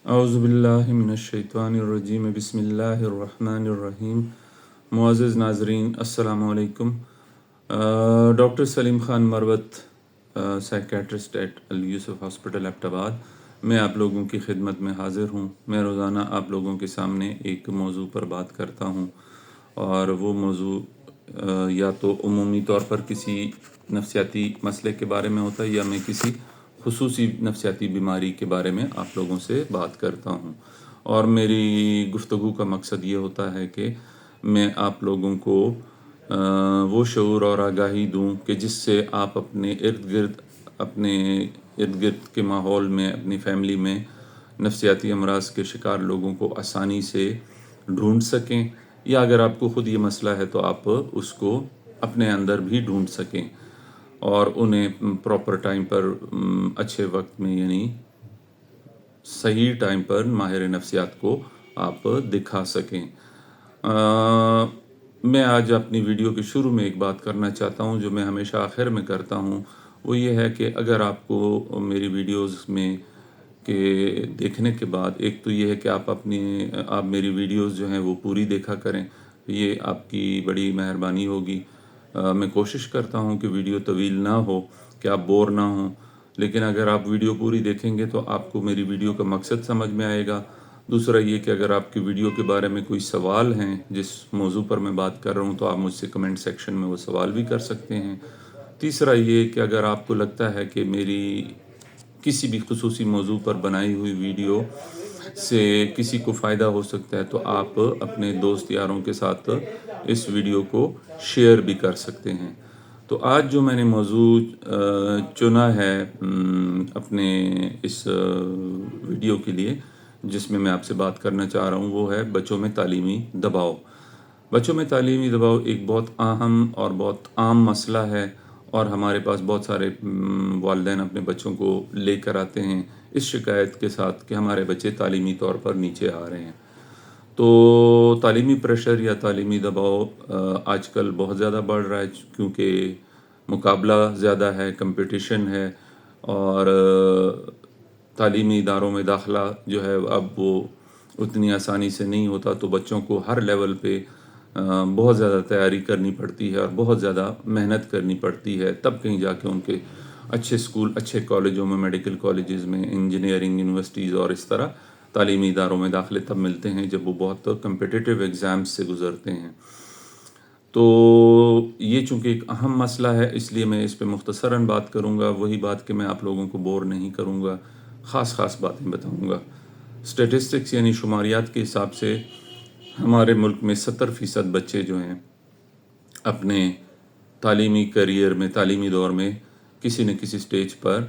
اعوذ باللہ من الشیطان الرجیم بسم اللہ الرحمن الرحیم۔ معزز ناظرین السلام علیکم۔ Doctor Saleem Khan Marwat, psychiatrist at Al Yousuf hospital Abbottabad, میں آپ لوگوں کی خدمت میں حاضر ہوں۔ میں روزانہ آپ لوگوں کے سامنے ایک موضوع پر بات کرتا ہوں، اور وہ موضوع یا تو عمومی طور پر کسی نفسیاتی مسئلے کے بارے میں ہوتا ہے، یا میں کسی خصوصی نفسیاتی بیماری کے بارے میں آپ لوگوں سے بات کرتا ہوں۔ اور میری گفتگو کا مقصد یہ ہوتا ہے کہ میں آپ لوگوں کو وہ شعور اور آگاہی دوں کہ جس سے آپ اپنے ارد گرد کے ماحول میں، اپنی فیملی میں نفسیاتی امراض کے شکار لوگوں کو آسانی سے ڈھونڈ سکیں، یا اگر آپ کو خود یہ مسئلہ ہے تو آپ اس کو اپنے اندر بھی ڈھونڈ سکیں، اور انہیں پراپر ٹائم پر، اچھے وقت میں، یعنی صحیح ٹائم پر ماہر نفسیات کو آپ دکھا سکیں۔ میں آج اپنی ویڈیو کے شروع میں ایک بات کرنا چاہتا ہوں جو میں ہمیشہ آخر میں کرتا ہوں، وہ یہ ہے کہ اگر آپ کو میری ویڈیوز میں کہ دیکھنے کے بعد، ایک تو یہ ہے کہ آپ میری ویڈیوز جو ہیں وہ پوری دیکھا کریں، یہ آپ کی بڑی مہربانی ہوگی۔ میں کوشش کرتا ہوں کہ ویڈیو طویل نہ ہو، کہ آپ بور نہ ہوں، لیکن اگر آپ ویڈیو پوری دیکھیں گے تو آپ کو میری ویڈیو کا مقصد سمجھ میں آئے گا۔ دوسرا یہ کہ اگر آپ کی ویڈیو کے بارے میں کوئی سوال ہیں جس موضوع پر میں بات کر رہا ہوں، تو آپ مجھ سے کمنٹ سیکشن میں وہ سوال بھی کر سکتے ہیں۔ تیسرا یہ کہ اگر آپ کو لگتا ہے کہ میری کسی بھی خصوصی موضوع پر بنائی ہوئی ویڈیو سے کسی کو فائدہ ہو سکتا ہے، تو آپ اپنے دوست یاروں کے ساتھ اس ویڈیو کو شیئر بھی کر سکتے ہیں۔ تو آج جو میں نے موضوع چنا ہے اپنے اس ویڈیو کے لیے، جس میں آپ سے بات کرنا چاہ رہا ہوں، وہ ہے بچوں میں تعلیمی دباؤ۔ بچوں میں تعلیمی دباؤ ایک بہت اہم اور بہت عام مسئلہ ہے، اور ہمارے پاس بہت سارے والدین اپنے بچوں کو لے کر آتے ہیں اس شکایت کے ساتھ کہ ہمارے بچے تعلیمی طور پر نیچے آ رہے ہیں۔ تو تعلیمی پریشر یا تعلیمی دباؤ آج کل بہت زیادہ بڑھ رہا ہے، کیونکہ مقابلہ زیادہ ہے، کمپٹیشن ہے، اور تعلیمی اداروں میں داخلہ جو ہے اب وہ اتنی آسانی سے نہیں ہوتا، تو بچوں کو ہر لیول پہ بہت زیادہ تیاری کرنی پڑتی ہے، اور بہت زیادہ محنت کرنی پڑتی ہے، تب کہیں جا کے ان کے اچھے اسکول، اچھے کالجوں میں، میڈیکل کالجز میں، انجینئرنگ یونیورسٹیز اور اس طرح تعلیمی اداروں میں داخلے تب ملتے ہیں جب وہ بہت کمپٹیٹیو ایگزامز سے گزرتے ہیں۔ تو یہ چونکہ ایک اہم مسئلہ ہے، اس لیے میں اس پہ مختصراً بات کروں گا، وہی بات کہ میں آپ لوگوں کو بور نہیں کروں گا، خاص باتیں بتاؤں گا۔ اسٹیٹسٹکس یعنی شماریات کے حساب سے ہمارے ملک میں 70% بچے جو ہیں اپنے تعلیمی کیریئر میں، تعلیمی دور میں کسی نہ کسی سٹیج پر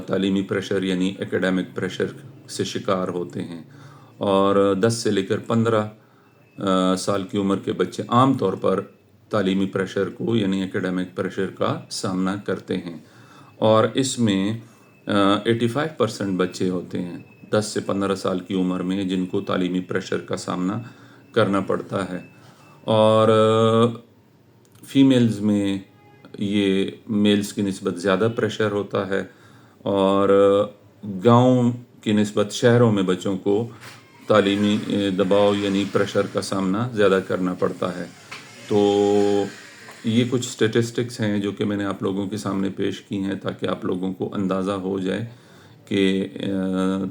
تعلیمی پریشر یعنی ایکیڈیمک پریشر سے شکار ہوتے ہیں، اور 10 سے لے کر 15 سال کی عمر کے بچے عام طور پر تعلیمی پریشر کو یعنی ایکیڈیمک پریشر کا سامنا کرتے ہیں، اور اس میں 85% بچے ہوتے ہیں 10 سے 15 سال کی عمر میں جن کو تعلیمی پریشر کا سامنا کرنا پڑتا ہے، اور فیمیلز میں یہ میلز کی نسبت زیادہ پریشر ہوتا ہے، اور گاؤں کی نسبت شہروں میں بچوں کو تعلیمی دباؤ یعنی پریشر کا سامنا زیادہ کرنا پڑتا ہے۔ تو یہ کچھ اسٹیٹسٹکس ہیں جو کہ میں نے آپ لوگوں کے سامنے پیش کی ہیں، تاکہ آپ لوگوں کو اندازہ ہو جائے کہ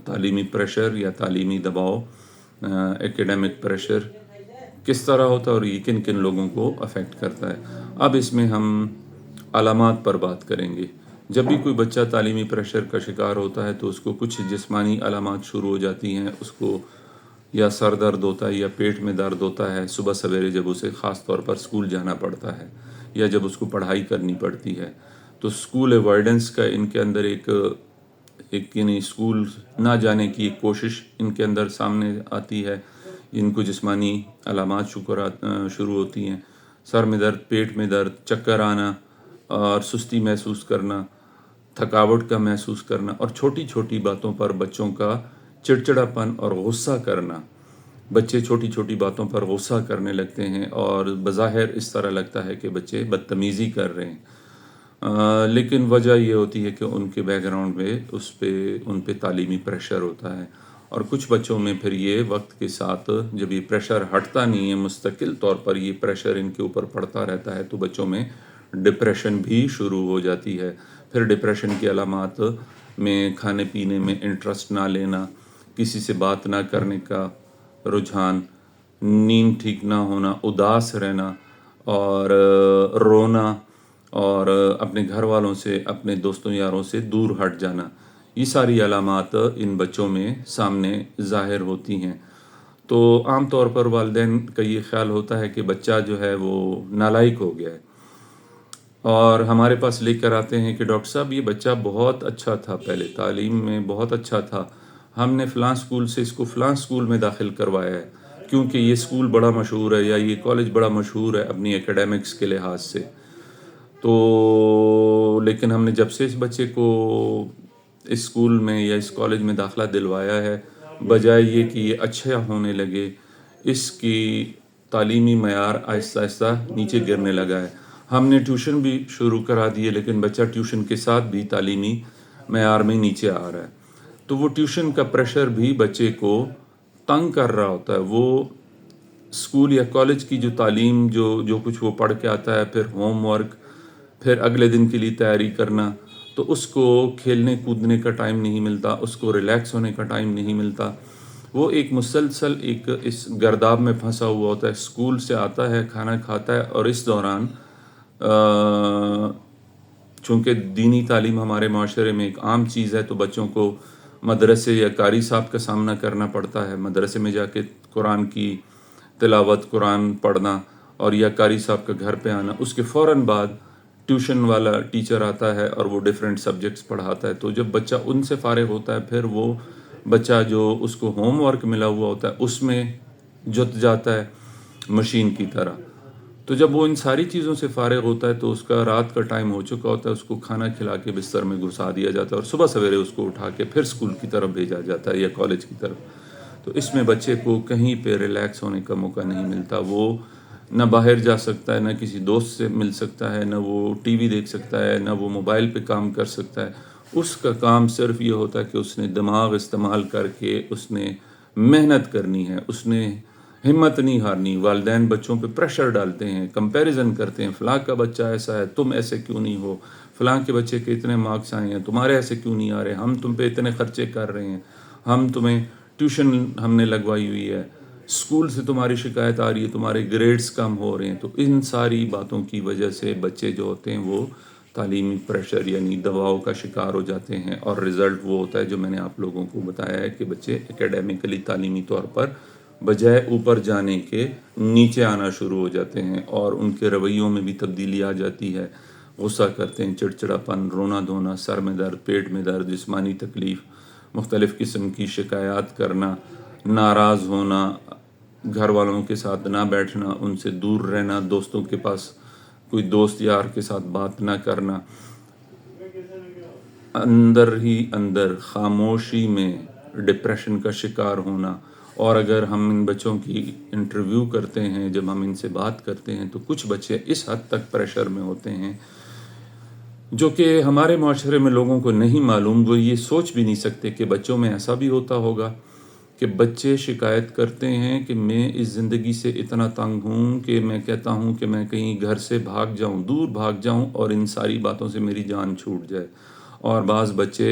تعلیمی پریشر یا تعلیمی دباؤ، ایکیڈیمک پریشر کس طرح ہوتا ہے اور یہ کن کن لوگوں کو افیکٹ کرتا ہے۔ اب اس میں ہم علامات پر بات کریں گے۔ جب بھی کوئی بچہ تعلیمی پریشر کا شکار ہوتا ہے تو اس کو کچھ جسمانی علامات شروع ہو جاتی ہیں، اس کو یا سر درد ہوتا ہے، یا پیٹ میں درد ہوتا ہے صبح سویرے جب اسے خاص طور پر اسکول جانا پڑتا ہے، یا جب اس کو پڑھائی کرنی پڑتی ہے، تو اسکول ایوائڈنس کا ان کے اندر ایک یعنی اسکول نہ جانے کی ایک کوشش ان کے اندر سامنے آتی ہے۔ ان کو جسمانی علامات شروع ہوتی ہیں، سر میں درد، پیٹ میں درد، چکر آنا، اور سستی محسوس کرنا، تھکاوٹ کا محسوس کرنا، اور چھوٹی چھوٹی باتوں پر بچوں کا چڑچڑاپن اور غصہ کرنا۔ بچے چھوٹی چھوٹی باتوں پر غصہ کرنے لگتے ہیں، اور بظاہر اس طرح لگتا ہے کہ بچے بدتمیزی کر رہے ہیں، لیکن وجہ یہ ہوتی ہے کہ ان کے بیک گراؤنڈ میں ان پہ تعلیمی پریشر ہوتا ہے، اور کچھ بچوں میں پھر یہ وقت کے ساتھ جب یہ پریشر ہٹتا نہیں ہے، مستقل طور پر یہ پریشر ان کے اوپر پڑتا رہتا ہے، تو بچوں میں ڈپریشن بھی شروع ہو جاتی ہے۔ پھر ڈپریشن کی علامات میں کھانے پینے میں انٹرسٹ نہ لینا، کسی سے بات نہ کرنے کا رجحان، نیند ٹھیک نہ ہونا، اداس رہنا، اور رونا، اور اپنے گھر والوں سے، اپنے دوستوں یاروں سے دور ہٹ جانا، یہ ساری علامات ان بچوں میں سامنے ظاہر ہوتی ہیں۔ تو عام طور پر والدین کا یہ خیال ہوتا ہے کہ بچہ جو ہے وہ نالائق ہو گیا ہے، اور ہمارے پاس لے کر آتے ہیں کہ ڈاکٹر صاحب یہ بچہ بہت اچھا تھا، پہلے تعلیم میں بہت اچھا تھا، ہم نے فلاں اسکول سے اس کو فلاں اسکول میں داخل کروایا ہے کیونکہ یہ اسکول بڑا مشہور ہے، یا یہ کالج بڑا مشہور ہے اپنی ایکیڈیمکس کے لحاظ سے۔ تو لیکن ہم نے جب سے اس بچے کو اس اسکول میں یا اس کالج میں داخلہ دلوایا ہے، بجائے یہ کہ یہ اچھا ہونے لگے، اس کی تعلیمی معیار آہستہ آہستہ نیچے گرنے لگا ہے۔ ہم نے ٹیوشن بھی شروع کرا دیے، لیکن بچہ ٹیوشن کے ساتھ بھی تعلیمی معیار میں نیچے آ رہا ہے۔ تو وہ ٹیوشن کا پریشر بھی بچے کو تنگ کر رہا ہوتا ہے۔ وہ اسکول یا کالج کی جو تعلیم جو کچھ وہ پڑھ کے آتا ہے، پھر ہوم ورک، پھر اگلے دن کے لیے تیاری کرنا، تو اس کو کھیلنے کودنے کا ٹائم نہیں ملتا، اس کو ریلیکس ہونے کا ٹائم نہیں ملتا۔ وہ ایک مسلسل اس گرداب میں پھنسا ہوا ہوتا ہے۔ اسکول سے آتا ہے، کھانا کھاتا ہے، اور اس دوران چونکہ دینی تعلیم ہمارے معاشرے میں ایک عام چیز ہے، تو بچوں کو مدرسے یا قاری صاحب کا سامنا کرنا پڑتا ہے۔ مدرسے میں جا کے قرآن کی تلاوت، قرآن پڑھنا، اور یا قاری صاحب کا گھر پہ آنا، اس کے فوراً بعد ٹیوشن والا ٹیچر آتا ہے اور وہ ڈیفرنٹ سبجیکٹس پڑھاتا ہے۔ تو جب بچہ ان سے فارغ ہوتا ہے، پھر وہ بچہ جو اس کو ہوم ورک ملا ہوا ہوتا ہے اس میں جت جاتا ہے مشین کی طرح۔ تو جب وہ ان ساری چیزوں سے فارغ ہوتا ہے، تو اس کا رات کا ٹائم ہو چکا ہوتا ہے، اس کو کھانا کھلا کے بستر میں گھسا دیا جاتا ہے، اور صبح سویرے اس کو اٹھا کے پھر اسکول کی طرف بھیجا جاتا ہے یا کالج کی طرف۔ تو اس میں بچے کو کہیں پہ ریلیکس ہونے کا موقع نہیں ملتا۔ وہ نہ باہر جا سکتا ہے، نہ کسی دوست سے مل سکتا ہے، نہ وہ ٹی وی دیکھ سکتا ہے، نہ وہ موبائل پہ کام کر سکتا ہے۔ اس کا کام صرف یہ ہوتا ہے کہ اس نے دماغ استعمال کر کے اس نے محنت کرنی ہے، اس نے ہمت نہیں ہارنی۔ والدین بچوں پہ پریشر ڈالتے ہیں، کمپیریزن کرتے ہیں، فلاں کا بچہ ایسا ہے، تم ایسے کیوں نہیں ہو، فلاں کے بچے کے اتنے مارکس آئے ہیں، تمہارے ایسے کیوں نہیں آ رہے، ہم تم پہ اتنے خرچے کر رہے ہیں، ہم تمہیں ٹیوشن ہم نے لگوائی ہوئی ہے، اسکول سے تمہاری شکایت آ رہی ہے، تمہارے گریڈز کم ہو رہے ہیں۔ تو ان ساری باتوں کی وجہ سے بچے جو ہوتے ہیں وہ تعلیمی پریشر یعنی دباؤ کا شکار ہو جاتے ہیں، اور رزلٹ وہ ہوتا ہے جو میں نے آپ لوگوں کو بتایا ہے کہ بچے اکیڈیمکلی تعلیمی طور پر بجائے اوپر جانے کے نیچے آنا شروع ہو جاتے ہیں، اور ان کے رویوں میں بھی تبدیلی آ جاتی ہے۔ غصہ کرتے ہیں، چڑچڑاپن، رونا دھونا، سر میں درد، پیٹ میں درد، جسمانی تکلیف، مختلف قسم کی شکایات کرنا، ناراض ہونا، گھر والوں کے ساتھ نہ بیٹھنا، ان سے دور رہنا، دوستوں کے پاس کوئی دوست یار کے ساتھ بات نہ کرنا، اندر ہی اندر خاموشی میں ڈپریشن کا شکار ہونا۔ اور اگر ہم ان بچوں کی انٹرویو کرتے ہیں، جب ہم ان سے بات کرتے ہیں، تو کچھ بچے اس حد تک پریشر میں ہوتے ہیں جو کہ ہمارے معاشرے میں لوگوں کو نہیں معلوم۔ وہ یہ سوچ بھی نہیں سکتے کہ بچوں میں ایسا بھی ہوتا ہوگا کہ بچے شکایت کرتے ہیں کہ میں اس زندگی سے اتنا تنگ ہوں کہ میں کہتا ہوں کہ میں کہیں گھر سے بھاگ جاؤں، دور بھاگ جاؤں، اور ان ساری باتوں سے میری جان چھوٹ جائے۔ اور بعض بچے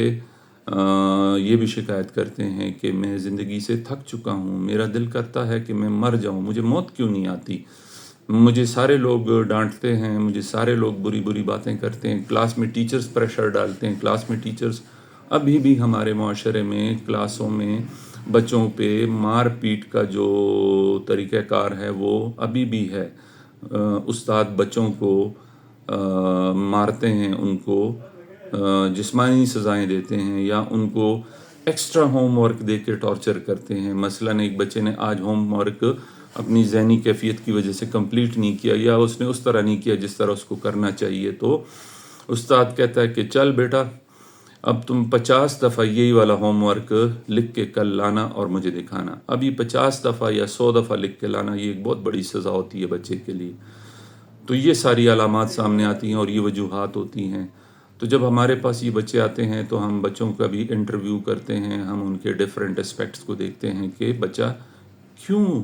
یہ بھی شکایت کرتے ہیں کہ میں زندگی سے تھک چکا ہوں، میرا دل کرتا ہے کہ میں مر جاؤں، مجھے موت کیوں نہیں آتی، مجھے سارے لوگ ڈانٹتے ہیں، مجھے سارے لوگ بری بری باتیں کرتے ہیں، کلاس میں ٹیچرز پریشر ڈالتے ہیں، کلاس میں ٹیچرز ابھی بھی ہمارے معاشرے میں کلاسوں میں بچوں پہ مار پیٹ کا جو طریقہ کار ہے وہ ابھی بھی ہے۔ استاد بچوں کو مارتے ہیں، ان کو جسمانی سزائیں دیتے ہیں، یا ان کو ایکسٹرا ہوم ورک دے کے ٹارچر کرتے ہیں۔ مثلاً ایک بچے نے آج ہوم ورک اپنی ذہنی کیفیت کی وجہ سے کمپلیٹ نہیں کیا، یا اس نے اس طرح نہیں کیا جس طرح اس کو کرنا چاہیے، تو استاد کہتا ہے کہ چل بیٹا اب تم 50 دفعہ یہی والا ہوم ورک لکھ کے کل لانا اور مجھے دکھانا۔ اب یہ 50 دفعہ یا 100 دفعہ لکھ کے لانا، یہ ایک بہت بڑی سزا ہوتی ہے بچے کے لیے۔ تو یہ ساری علامات سامنے آتی ہیں اور یہ وجوہات ہوتی ہیں. تو جب ہمارے پاس یہ بچے آتے ہیں تو ہم بچوں کا بھی انٹرویو کرتے ہیں، ہم ان کے ڈفرینٹ اسپیکٹس کو دیکھتے ہیں کہ بچہ کیوں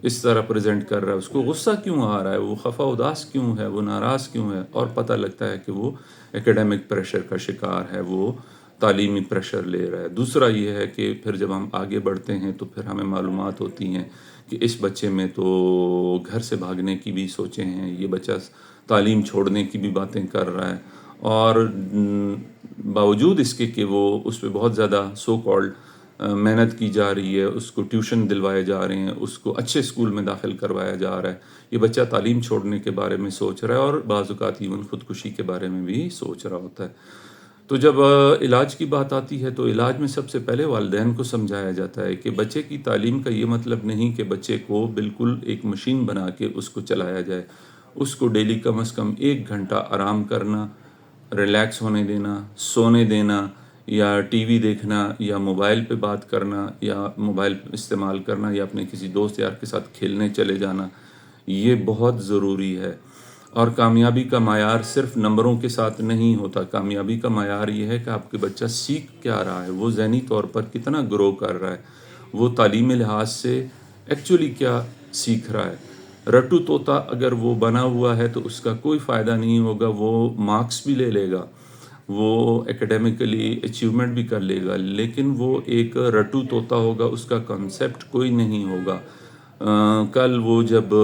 اس طرح پریزنٹ کر رہا ہے، اس کو غصہ کیوں آ رہا ہے، وہ خفا اداس کیوں ہے، وہ ناراض کیوں ہے، اور پتہ لگتا ہے کہ وہ ایکیڈیمک پریشر کا شکار ہے، وہ تعلیمی پریشر لے رہا ہے. دوسرا یہ ہے کہ پھر جب ہم آگے بڑھتے ہیں تو پھر ہمیں معلومات ہوتی ہیں کہ اس بچے میں تو گھر سے بھاگنے کی بھی سوچیں ہیں، یہ بچہ تعلیم چھوڑنے کی بھی باتیں کر رہا ہے، اور باوجود اس کے کہ وہ اس پہ بہت زیادہ سو کالڈ محنت کی جا رہی ہے، اس کو ٹیوشن دلوائے جا رہے ہیں، اس کو اچھے اسکول میں داخل کروایا جا رہا ہے، یہ بچہ تعلیم چھوڑنے کے بارے میں سوچ رہا ہے اور بعض اوقات ایون خودکشی کے بارے میں بھی سوچ رہا ہوتا ہے. تو جب علاج کی بات آتی ہے تو علاج میں سب سے پہلے والدین کو سمجھایا جاتا ہے کہ بچے کی تعلیم کا یہ مطلب نہیں کہ بچے کو بالکل ایک مشین بنا کے اس کو چلایا جائے. اس کو ڈیلی کم از کم 1 گھنٹہ آرام کرنا، ریلیکس ہونے دینا، سونے دینا، یا ٹی وی دیکھنا، یا موبائل پہ بات کرنا، یا موبائل استعمال کرنا، یا اپنے کسی دوست یار کے ساتھ کھیلنے چلے جانا، یہ بہت ضروری ہے. اور کامیابی کا معیار صرف نمبروں کے ساتھ نہیں ہوتا. کامیابی کا معیار یہ ہے کہ آپ کے بچہ سیکھ کیا رہا ہے، وہ ذہنی طور پر کتنا گرو کر رہا ہے، وہ تعلیمی لحاظ سے ایکچولی کیا سیکھ رہا ہے. رٹو طوطا اگر وہ بنا ہوا ہے تو اس کا کوئی فائدہ نہیں ہوگا، وہ مارکس بھی لے لے گا، وہ ایکیڈیمکلی اچیومنٹ بھی کر لے گا، لیکن وہ ایک رٹو طوطا ہوگا، اس کا کنسیپٹ کوئی نہیں ہوگا. کل وہ جب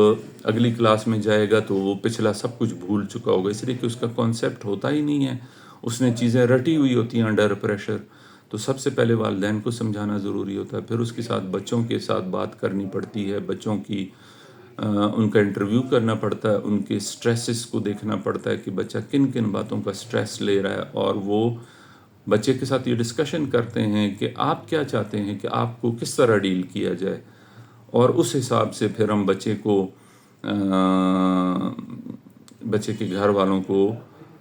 اگلی کلاس میں جائے گا تو وہ پچھلا سب کچھ بھول چکا ہوگا، اس لیے کہ اس کا کنسیپٹ ہوتا ہی نہیں ہے، اس نے چیزیں رٹی ہوئی ہوتی ہیں انڈر پریشر. تو سب سے پہلے والدین کو سمجھانا ضروری ہوتا ہے، پھر اس کے ساتھ بچوں کے ساتھ بات کرنی پڑتی ہے، بچوں کی ان کا انٹرویو کرنا پڑتا ہے، ان کے سٹریسز کو دیکھنا پڑتا ہے کہ بچہ کن کن باتوں کا سٹریس لے رہا ہے، اور وہ بچے کے ساتھ یہ ڈسکشن کرتے ہیں کہ آپ کیا چاہتے ہیں کہ آپ کو کس طرح ڈیل کیا جائے. اور اس حساب سے پھر ہم بچے کے گھر والوں کو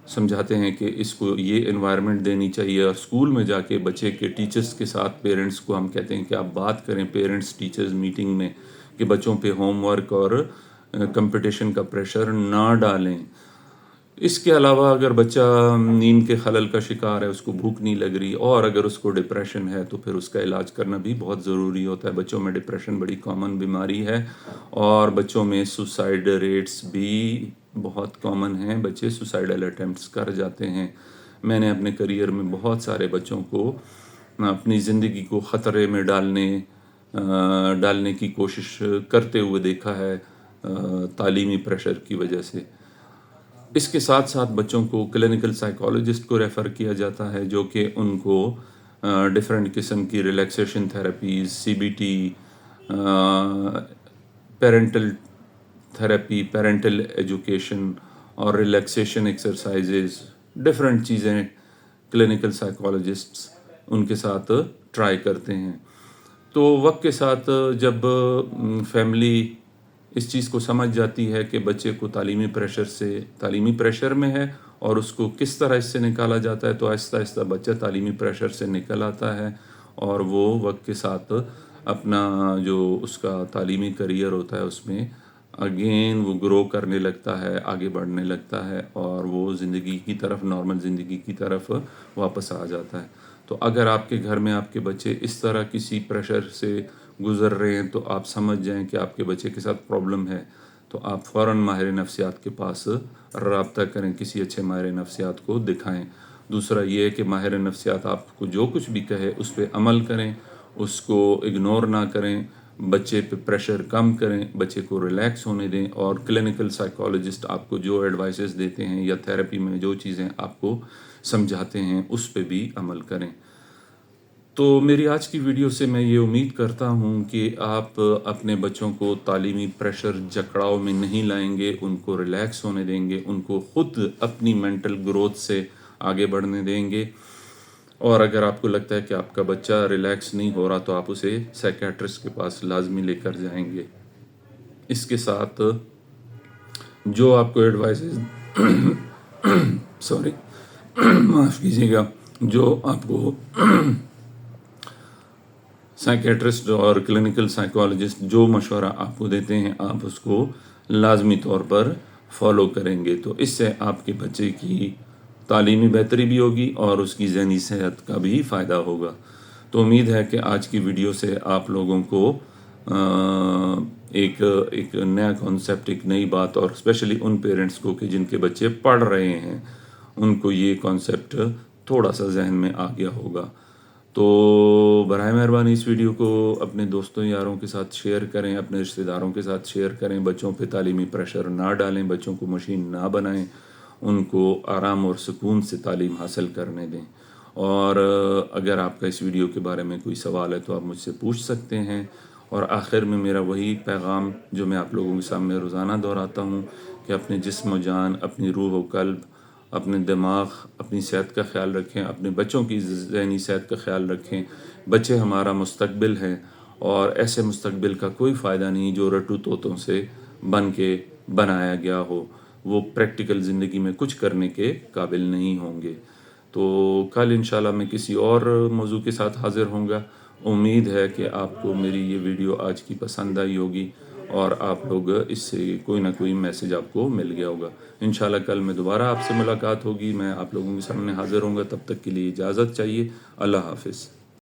سمجھاتے ہیں کہ اس کو یہ انوائرمنٹ دینی چاہیے. اور اسکول میں جا کے بچے کے ٹیچرز کے ساتھ پیرنٹس کو ہم کہتے ہیں کہ آپ بات کریں پیرنٹس ٹیچرز میٹنگ میں کہ بچوں پہ ہوم ورک اور کمپٹیشن کا پریشر نہ ڈالیں. اس کے علاوہ اگر بچہ نیند کے خلل کا شکار ہے، اس کو بھوک نہیں لگ رہی، اور اگر اس کو ڈپریشن ہے تو پھر اس کا علاج کرنا بھی بہت ضروری ہوتا ہے. بچوں میں ڈپریشن بڑی کامن بیماری ہے، اور بچوں میں سوسائڈ ریٹس بھی بہت کامن ہیں، بچے سوسائڈل اٹیمپٹس کر جاتے ہیں. میں نے اپنے کریئر میں بہت سارے بچوں کو اپنی زندگی کو خطرے میں ڈالنے کی کوشش کرتے ہوئے دیکھا ہے تعلیمی پریشر کی وجہ سے. اس کے ساتھ ساتھ بچوں کو کلینکل سائیکالوجسٹ کو ریفر کیا جاتا ہے، جو کہ ان کو ڈفرینٹ قسم کی relaxation therapies, C B T, parental therapy, parental education اور ریلیکسیشن ایکسرسائزز، ڈفرینٹ چیزیں کلینکل سائیکالوجسٹس ان کے ساتھ ٹرائی کرتے ہیں. تو وقت کے ساتھ جب فیملی اس چیز کو سمجھ جاتی ہے کہ بچے کو تعلیمی پریشر میں ہے اور اس کو کس طرح اس سے نکالا جاتا ہے، تو آہستہ آہستہ بچہ تعلیمی پریشر سے نکل آتا ہے، اور وہ وقت کے ساتھ اپنا جو اس کا تعلیمی کریئر ہوتا ہے اس میں اگین وہ گرو کرنے لگتا ہے، آگے بڑھنے لگتا ہے، اور وہ زندگی کی طرف، نارمل زندگی کی طرف واپس آ جاتا ہے. تو اگر آپ کے گھر میں آپ کے بچے اس طرح کسی پریشر سے گزر رہے ہیں تو آپ سمجھ جائیں کہ آپ کے بچے کے ساتھ پرابلم ہے، تو آپ فوراً ماہر نفسیات کے پاس رابطہ کریں، کسی اچھے ماہر نفسیات کو دکھائیں. دوسرا یہ ہے کہ ماہر نفسیات آپ کو جو کچھ بھی کہے اس پہ عمل کریں، اس کو اگنور نہ کریں، بچے پہ پریشر کم کریں، بچے کو ریلیکس ہونے دیں، اور کلینکل سائیکالوجسٹ آپ کو جو ایڈوائسز دیتے ہیں یا تھیراپی میں جو چیزیں آپ کو سمجھاتے ہیں اس پہ بھی عمل کریں. تو میری آج کی ویڈیو سے میں یہ امید کرتا ہوں کہ آپ اپنے بچوں کو تعلیمی پریشر جکڑاؤ میں نہیں لائیں گے، ان کو ریلیکس ہونے دیں گے، ان کو خود اپنی مینٹل گروتھ سے آگے بڑھنے دیں گے. اور اگر آپ کو لگتا ہے کہ آپ کا بچہ ریلیکس نہیں ہو رہا تو آپ اسے سائیکیٹرسٹ کے پاس لازمی لے کر جائیں گے. اس کے ساتھ جو آپ کو ایڈوائسز معاف کیجیے گا، جو آپ کو سائیکیٹرسٹ اور کلینکل سائیکالوجسٹ جو مشورہ آپ کو دیتے ہیں، آپ اس کو لازمی طور پر فالو کریں گے تو اس سے آپ کے بچے کی تعلیمی بہتری بھی ہوگی اور اس کی ذہنی صحت کا بھی فائدہ ہوگا۔ تو امید ہے کہ آج کی ویڈیو سے آپ لوگوں کو ایک نیا کانسیپٹ، ایک نئی بات، اور اسپیشلی ان پیرنٹس کو کہ جن کے بچے پڑھ رہے ہیں ان کو یہ کانسیپٹ تھوڑا سا ذہن میں آ گیا ہوگا۔ تو براہ مہربانی اس ویڈیو کو اپنے دوستوں یاروں کے ساتھ شیئر کریں، اپنے رشتہ داروں کے ساتھ شیئر کریں، بچوں پہ تعلیمی پریشر نہ ڈالیں، بچوں کو مشین نہ بنائیں، ان کو آرام اور سکون سے تعلیم حاصل کرنے دیں۔ اور اگر آپ کا اس ویڈیو کے بارے میں کوئی سوال ہے تو آپ مجھ سے پوچھ سکتے ہیں۔ اور آخر میں میرا وہی پیغام جو میں آپ لوگوں کے سامنے روزانہ دہراتا ہوں کہ اپنے جسم و جان، اپنی روح و قلب، اپنے دماغ، اپنی صحت کا خیال رکھیں، اپنے بچوں کی ذہنی صحت کا خیال رکھیں۔ بچے ہمارا مستقبل ہیں اور ایسے مستقبل کا کوئی فائدہ نہیں جو رٹو طوطوں سے بن کے بنایا گیا ہو، وہ پریکٹیکل زندگی میں کچھ کرنے کے قابل نہیں ہوں گے۔ تو کل انشاءاللہ میں کسی اور موضوع کے ساتھ حاضر ہوں گا۔ امید ہے کہ آپ کو میری یہ ویڈیو آج کی پسند آئی ہوگی اور آپ لوگ اس سے کوئی نہ کوئی میسج آپ کو مل گیا ہوگا۔ انشاءاللہ کل میں دوبارہ آپ سے ملاقات ہوگی، میں آپ لوگوں کے سامنے حاضر ہوں گا۔ تب تک کے لیے اجازت چاہیے۔ اللہ حافظ۔